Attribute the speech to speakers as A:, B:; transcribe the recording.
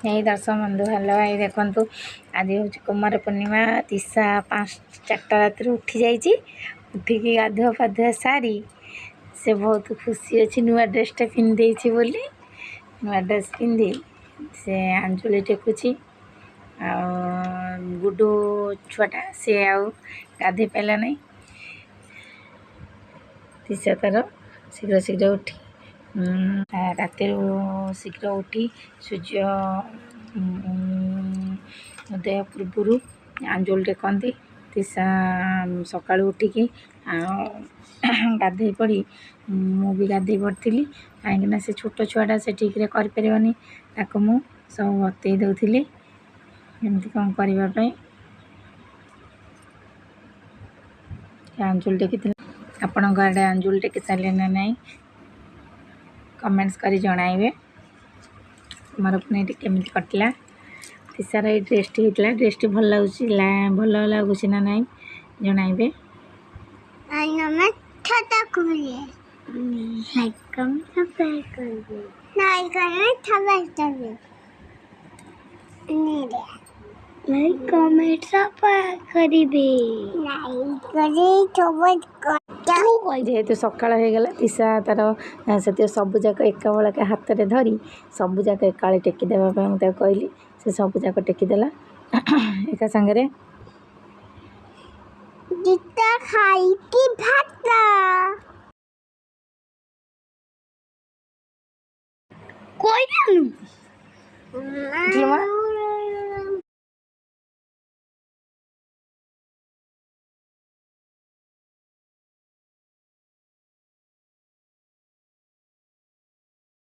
A: यही दर्शक बंधु हेलो भाई देखु आज हूँ कुमार पूर्णिमा तीसा 5-4 रात उठी जाइए उठिकी गाधुआ पाधुआ सारी से बहुत खुशी अच्छी नुआ ड्रेसटा पिंधे बोली नुआ ड्रेस पिंधि से आंजुली टेकुची आ गुडू छुआटा सी आउ गाधे पाला नहीं तीसा तार शीघ्र शीघ्र उठी राति शीघ्र उठी सूर्य उदय पूर्वर आंजुल टेकती तीसा सका उठिकी गाधे पड़ी मु भी गाधे पड़ी कहीं से छोट छुआटा से ठीक करनी मु सब बतई दौली एमती कौन करने आंजुल टेकी आपण आड़े आंजुल टेकी सारे ना नहीं कमेंट्स करी जणाइबे कुमार पूर्णिमा केमी कटला तीसार ये ड्रेसटी होता ड्रेसटी भल लगुच भल लगुच ना नहीं जणाइबे जेहेतु सकाल हो गला तीसा तार से सबू जाक एका बेलके हाथ में धरी सबू जाक एका टेकीदेवा मुझे कहली से सबू जाक टेकीदेला एका सांगे